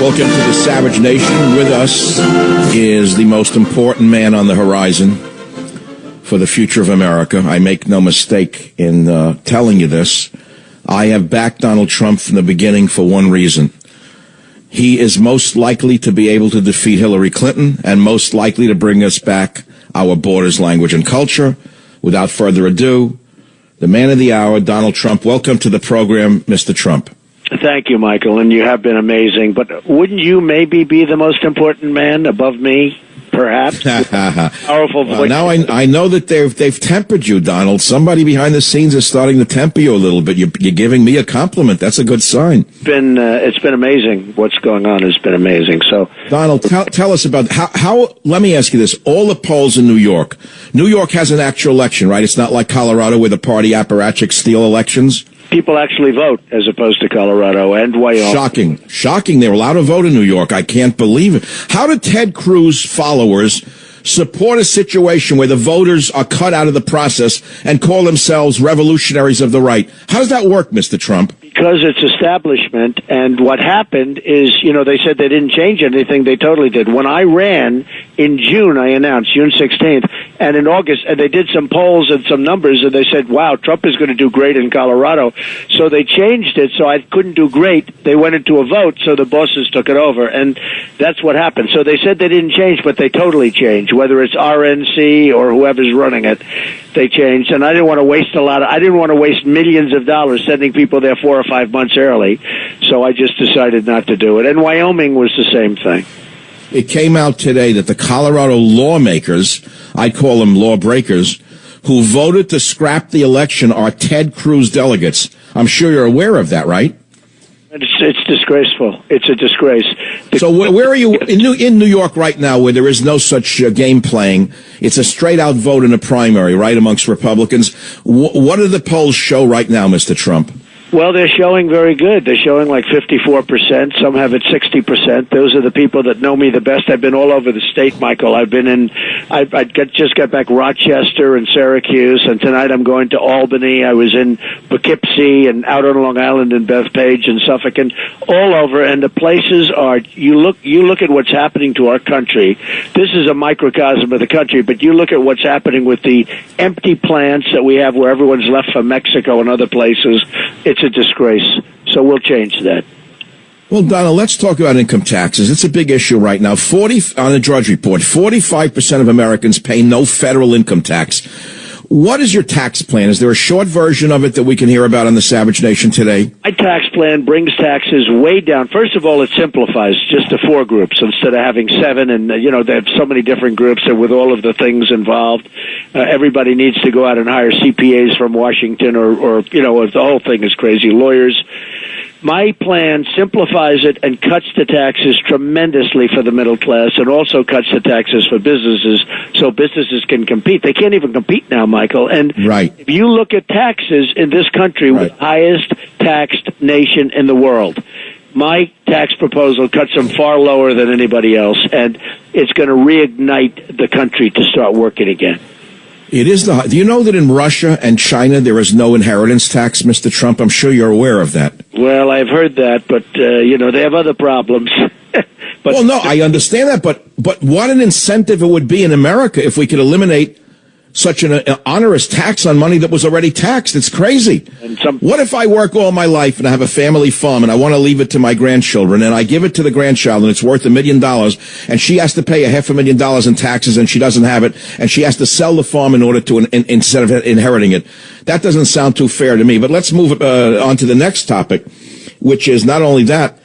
Welcome to the Savage Nation. With us is the most important man on the horizon for the future of America. I make no mistake in telling you this. I have backed Donald Trump from the beginning for one reason. He is most likely to be able to defeat Hillary Clinton and most likely to bring us back our borders, language, and culture. Without further ado, the man of the hour, Donald Trump. Welcome to the program, Mr. Trump. Thank you, Michael, and you have been amazing. But wouldn't you maybe be the most important man above me, perhaps? Powerful voice. Now I know that they've tempered you, Donald. Somebody behind the scenes is starting to temper you a little bit. You're giving me a compliment. That's a good sign. It's been amazing. What's going on has been amazing. So, Donald, tell us about how. Let me ask you this: all the polls in New York has an actual election, right? It's not like Colorado where the party apparatchiks steal elections. People actually vote as opposed to Colorado and Wyoming. Shocking. They're allowed to vote in New York. I can't believe it. How do Ted Cruz followers support a situation where the voters are cut out of the process and call themselves revolutionaries of the right? How does that work, Mr. Trump? Because it's establishment, and what happened is, they said they didn't change anything. They totally did. When I ran in June, I announced, June 16th, and in August, and they did some polls and some numbers, and they said, wow, Trump is going to do great in Colorado. So they changed it, so I couldn't do great. They went into a vote, so the bosses took it over, and that's what happened. So they said they didn't change, but they totally changed, whether it's RNC or whoever's running it. They changed, and I didn't want to waste millions of dollars sending people there 4 or 5 months early, so I just decided not to do it. And Wyoming was the same thing. It came out today that the Colorado lawmakers, I call them lawbreakers, who voted to scrap the election are Ted Cruz delegates. I'm sure you're aware of that, right? It's disgraceful. It's a disgrace. So where are you in New York right now, where there is no such game playing? It's a straight-out vote in a primary, right, amongst Republicans. What do the polls show right now, Mr. Trump? Well, they're showing very good. They're showing like 54%. Some have it 60%. Those are the people that know me the best. I've been all over the state, Michael. I've been in, just got back Rochester and Syracuse, and tonight I'm going to Albany. I was in Poughkeepsie and out on Long Island in Bethpage and Suffolk and all over. And the places are, you look at what's happening to our country. This is a microcosm of the country, but you look at what's happening with the empty plants that we have where everyone's left for Mexico and other places. It's a disgrace. So we'll change that. Well, Donald, let's talk about income taxes. It's a big issue right now. On the Drudge Report, 45% of Americans pay no federal income tax. What is your tax plan? Is there a short version of it that we can hear about on the Savage Nation today? My tax plan brings taxes way down. First of all, it simplifies just to 4 groups instead of having 7. And, they have so many different groups, and with all of the things involved, everybody needs to go out and hire CPAs from Washington or the whole thing is crazy, lawyers. My plan simplifies it and cuts the taxes tremendously for the middle class and also cuts the taxes for businesses so businesses can compete. They can't even compete now, Michael. And right. If you look at taxes in this country, we're the highest taxed nation in the world. My tax proposal cuts them far lower than anybody else, and it's going to reignite the country to start working again. It is do you know that in Russia and China there is no inheritance tax, Mr. Trump? I'm sure you're aware of that. Well, I've heard that, but, they have other problems. Well, no, I understand that, but what an incentive it would be in America if we could eliminate such an onerous tax on money that was already taxed. It's crazy. What if I work all my life and I have a family farm and I want to leave it to my grandchildren and I give it to the grandchild and it's worth $1 million and she has to pay $500,000 in taxes and she doesn't have it and she has to sell the farm in order to instead of inheriting it? That doesn't sound too fair to me. But let's move on to the next topic, which is not only that,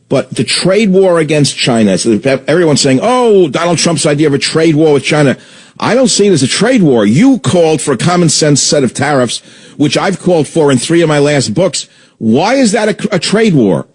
but the trade war against China. So everyone's saying, oh, Donald Trump's idea of a trade war with China. I don't see it as a trade war. You called for a common sense set of tariffs, which I've called for in 3 of my last books. Why is that a trade war?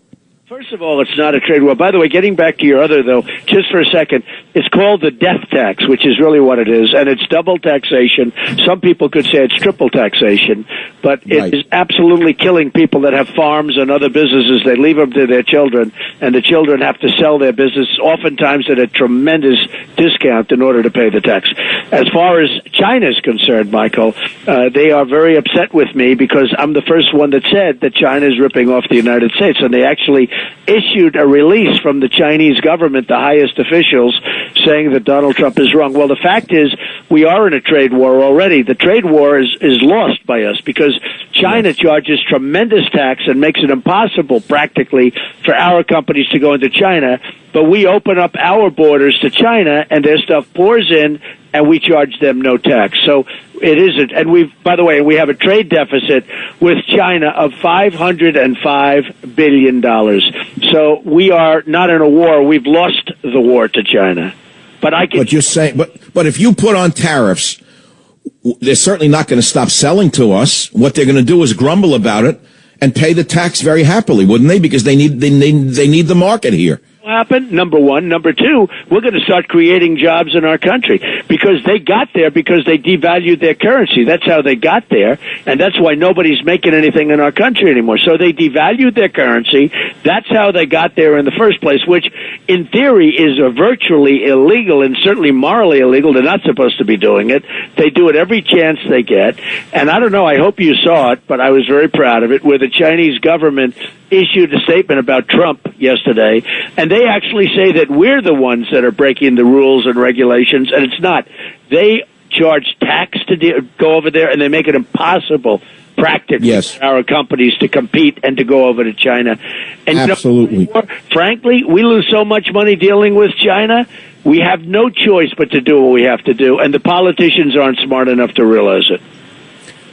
First of all, it's not a trade war. By the way, getting back to your other, though, just for a second, it's called the death tax, which is really what it is, and it's double taxation. Some people could say it's triple taxation, but it is absolutely killing people that have farms and other businesses. They leave them to their children, and the children have to sell their business, oftentimes at a tremendous discount in order to pay the tax. As far as China is concerned, Michael, they are very upset with me because I'm the first one that said that China is ripping off the United States, and they actually issued a release from the Chinese government, the highest officials, saying that Donald Trump is wrong. Well, the fact is, we are in a trade war already. The trade war is lost by us because China charges tremendous tax and makes it impossible practically for our companies to go into China. But we open up our borders to China and their stuff pours in and we charge them no tax. So it isn't. And by the way, we have a trade deficit with China of $505 billion. So we are not in a war. We've lost the war to China. But you're saying, but if you put on tariffs, they're certainly not going to stop selling to us. What they're going to do is grumble about it and pay the tax very happily, wouldn't they? Because they need the market here. Happen, number one. Number two, we're going to start creating jobs in our country because they got there because they devalued their currency. That's how they got there, and that's why nobody's making anything in our country anymore. So they devalued their currency. That's how they got there in the first place, which in theory is virtually illegal and certainly morally illegal. They're not supposed to be doing it. They do it every chance they get. And I don't know, I hope you saw it, but I was very proud of it, where the Chinese government issued a statement about Trump yesterday, and they actually say that we're the ones that are breaking the rules and regulations, and it's not. They charge tax to go over there, and they make it impossible practically for our companies to compete and to go over to China. And absolutely. Frankly, we lose so much money dealing with China, we have no choice but to do what we have to do, and the politicians aren't smart enough to realize it.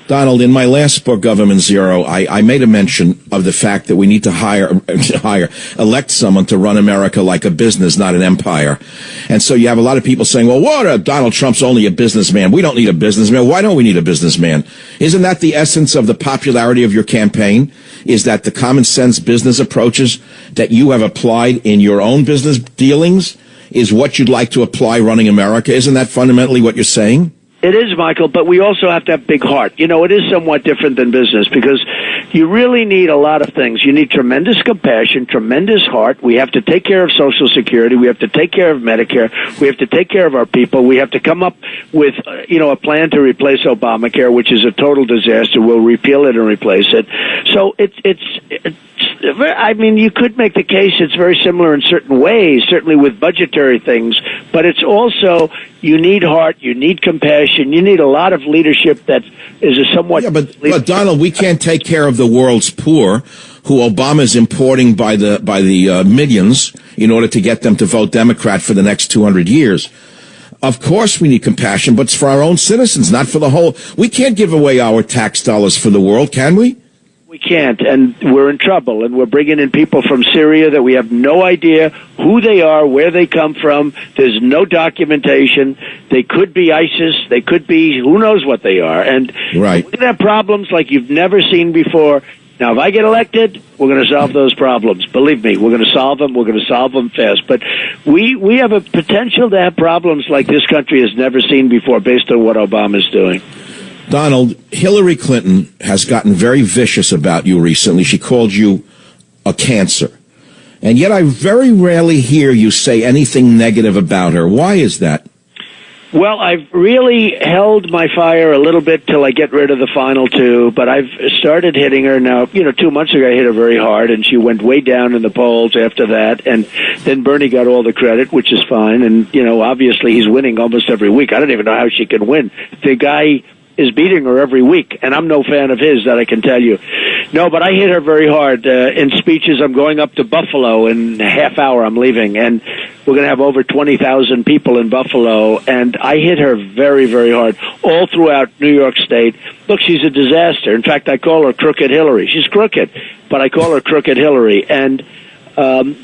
Donald, in my last book, Government Zero, I made a mention of the fact that we need to elect someone to run America like a business, not an empire. And so you have a lot of people saying, well, Donald Trump's only a businessman. We don't need a businessman. Why don't we need a businessman? Isn't that the essence of the popularity of your campaign? Is that the common sense business approaches that you have applied in your own business dealings is what you'd like to apply running America? Isn't that fundamentally what you're saying? It is, Michael, but we also have to have big heart. You know, it is somewhat different than business because you really need a lot of things. You need tremendous compassion, tremendous heart. We have to take care of Social Security. We have to take care of Medicare. We have to take care of our people. We have to come up with, a plan to replace Obamacare, which is a total disaster. We'll repeal it and replace it. So you could make the case it's very similar in certain ways, certainly with budgetary things, but it's also, you need heart, you need compassion, you need a lot of leadership that is a somewhat... Yeah, but Donald, we can't take care of the world's poor, who Obama is importing by the millions in order to get them to vote Democrat for the next 200 years. Of course we need compassion, but it's for our own citizens, not for the whole... We can't give away our tax dollars for the world, can we? We can't, and we're in trouble, and we're bringing in people from Syria that we have no idea who they are, where they come from. There's no documentation. They could be ISIS. They could be who knows what they are. And right. We're going to have problems like you've never seen before. Now, if I get elected, we're going to solve those problems. Believe me, we're going to solve them. We're going to solve them fast. But we have a potential to have problems like this country has never seen before based on what Obama's doing. Donald, Hillary Clinton has gotten very vicious about you recently. She called you a cancer. And yet I very rarely hear you say anything negative about her. Why is that? Well, I've really held my fire a little bit till I get rid of the final two, but I've started hitting her now. 2 months ago I hit her very hard, and she went way down in the polls after that, and then Bernie got all the credit, which is fine, and, obviously he's winning almost every week. I don't even know how she can win. The guy is beating her every week, and I'm no fan of his, that I can tell you. No, but I hit her very hard in speeches. I'm going up to Buffalo in a half hour. I'm leaving, and we're going to have over 20,000 people in Buffalo, and I hit her very, very hard all throughout New York State. Look, she's a disaster. In fact, I call her Crooked Hillary. She's crooked, but I call her Crooked Hillary, and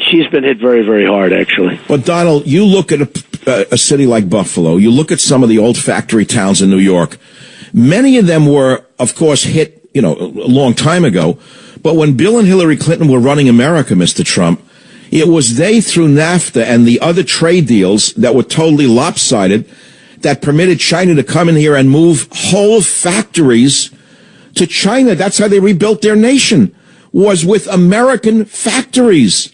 she's been hit very, very hard, actually. But, Donald, you look at a city like Buffalo, you look at some of the old factory towns in New York. Many of them were, of course, hit, a long time ago. But when Bill and Hillary Clinton were running America, Mr. Trump, it was they, through NAFTA and the other trade deals that were totally lopsided, that permitted China to come in here and move whole factories to China. That's how they rebuilt their nation, was with American factories.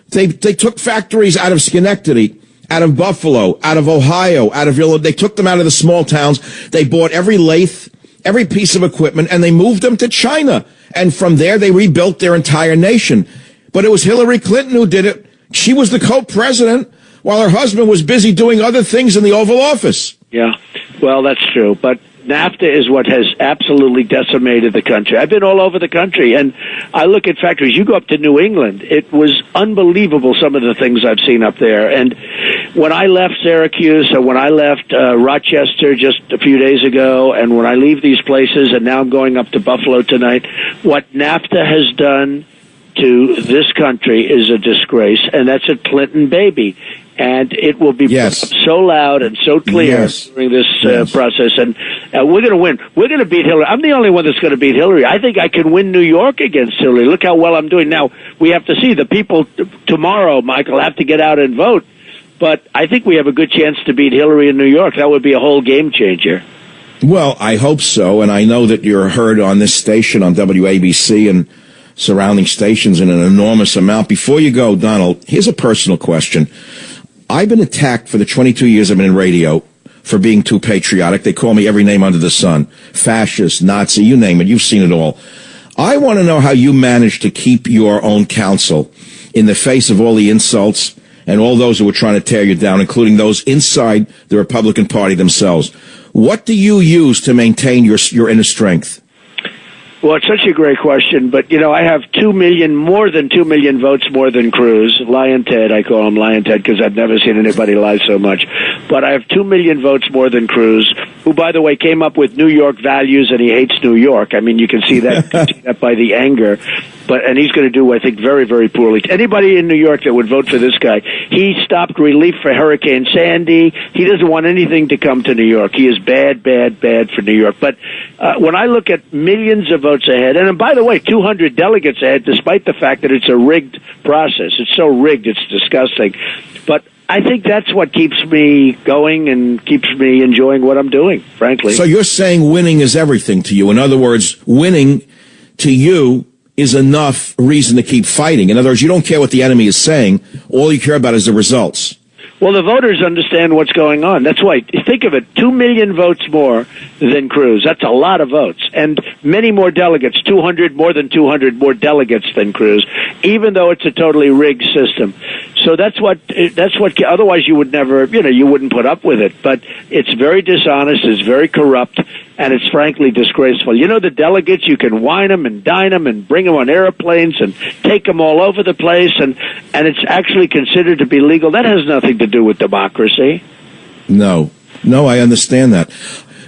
They took factories out of Schenectady, out of Buffalo, out of Ohio, out of Illinois. They took them out of the small towns. They bought every lathe, every piece of equipment, and they moved them to China. And from there, they rebuilt their entire nation. but it was Hillary Clinton who did it. She was the co-president while her husband was busy doing other things in the Oval Office. Yeah, well, that's true. But NAFTA is what has absolutely decimated the country. I've been all over the country, and I look at factories. You go up to New England. It was unbelievable, some of the things I've seen up there. And when I left Syracuse, or when I left Rochester just a few days ago, and when I leave these places, and now I'm going up to Buffalo tonight, what NAFTA has done to this country is a disgrace, and that's a Clinton baby. And it will be put up so loud and so clear during this process. And we're going to win. We're going to beat Hillary. I'm the only one that's going to beat Hillary. I think I can win New York against Hillary. Look how well I'm doing. Now, we have to see. The people tomorrow, Michael, have to get out and vote. But I think we have a good chance to beat Hillary in New York. That would be a whole game changer. Well, I hope so. And I know that you're heard on this station, on WABC and surrounding stations in an enormous amount. Before you go, Donald, here's a personal question. I've been attacked for the 22 years I've been in radio for being too patriotic. They call me every name under the sun. Fascist, Nazi, you name it. You've seen it all. I want to know how you managed to keep your own counsel in the face of all the insults and all those who were trying to tear you down, including those inside the Republican Party themselves. What do you use to maintain your inner strength? Well, it's such a great question, but, I have 2 million, more than 2 million votes more than Cruz. Lion Ted, I call him Lion Ted because I've never seen anybody lie so much. But I have 2 million votes more than Cruz, who, by the way, came up with New York values, and he hates New York. I mean, you can see that, by the anger. And he's going to do, I think, very, very poorly. Anybody in New York that would vote for this guy, he stopped relief for Hurricane Sandy. He doesn't want anything to come to New York. He is bad, bad, bad for New York. But when I look at millions of votes ahead, and by the way, 200 delegates ahead, despite the fact that it's a rigged process. It's so rigged, it's disgusting. But I think that's what keeps me going and keeps me enjoying what I'm doing, frankly. So you're saying winning is everything to you. In other words, winning to you is enough reason to keep fighting. In other words, you don't care what the enemy is saying. All you care about is the results. Well, the voters understand what's going on. That's why, think of it, 2 million votes more than Cruz. That's a lot of votes. And many more delegates, more than 200 more delegates than Cruz, even though it's a totally rigged system. So that's what, otherwise you would never, you wouldn't put up with it. But it's very dishonest, it's very corrupt, and it's frankly disgraceful. The delegates, you can wine them and dine them and bring them on airplanes and take them all over the place, and it's actually considered to be legal. That has nothing to do with democracy. No, I understand that.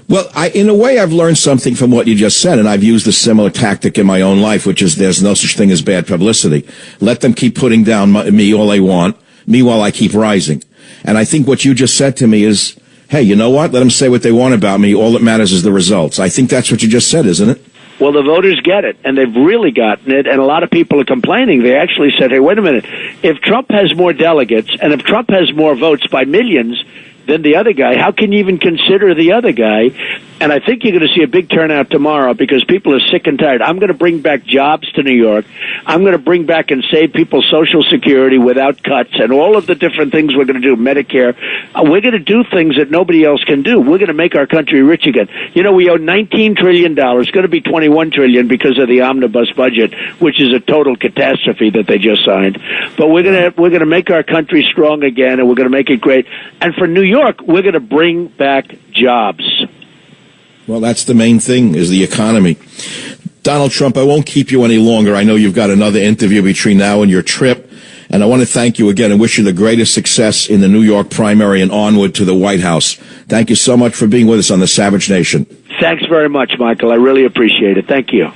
Well, in a way, I've learned something from what you just said, and I've used a similar tactic in my own life, which is there's no such thing as bad publicity. Let them keep putting down me all they want, meanwhile I keep rising. And I think what you just said to me is, hey, you know what? Let them say what they want about me. All that matters is the results. I think that's what you just said, isn't it? Well, the voters get it, and they've really gotten it, and a lot of people are complaining. They actually said, hey, wait a minute. If Trump has more delegates, and if Trump has more votes by millions than the other guy, how can you even consider the other guy? And I think you're going to see a big turnout tomorrow because people are sick and tired. I'm going to bring back jobs to New York. I'm going to bring back and save people's Social Security without cuts and all of the different things we're going to do, Medicare. We're going to do things that nobody else can do. We're going to make our country rich again. We owe $19 trillion. It's going to be $21 trillion because of the omnibus budget, which is a total catastrophe that they just signed. But we're going to make our country strong again, and we're going to make it great. And for New York, we're going to bring back jobs. Well, that's the main thing, is the economy. Donald Trump, I won't keep you any longer. I know you've got another interview between now and your trip, and I want to thank you again and wish you the greatest success in the New York primary and onward to the White House. Thank you so much for being with us on the Savage Nation. Thanks very much, Michael. I really appreciate it. Thank you.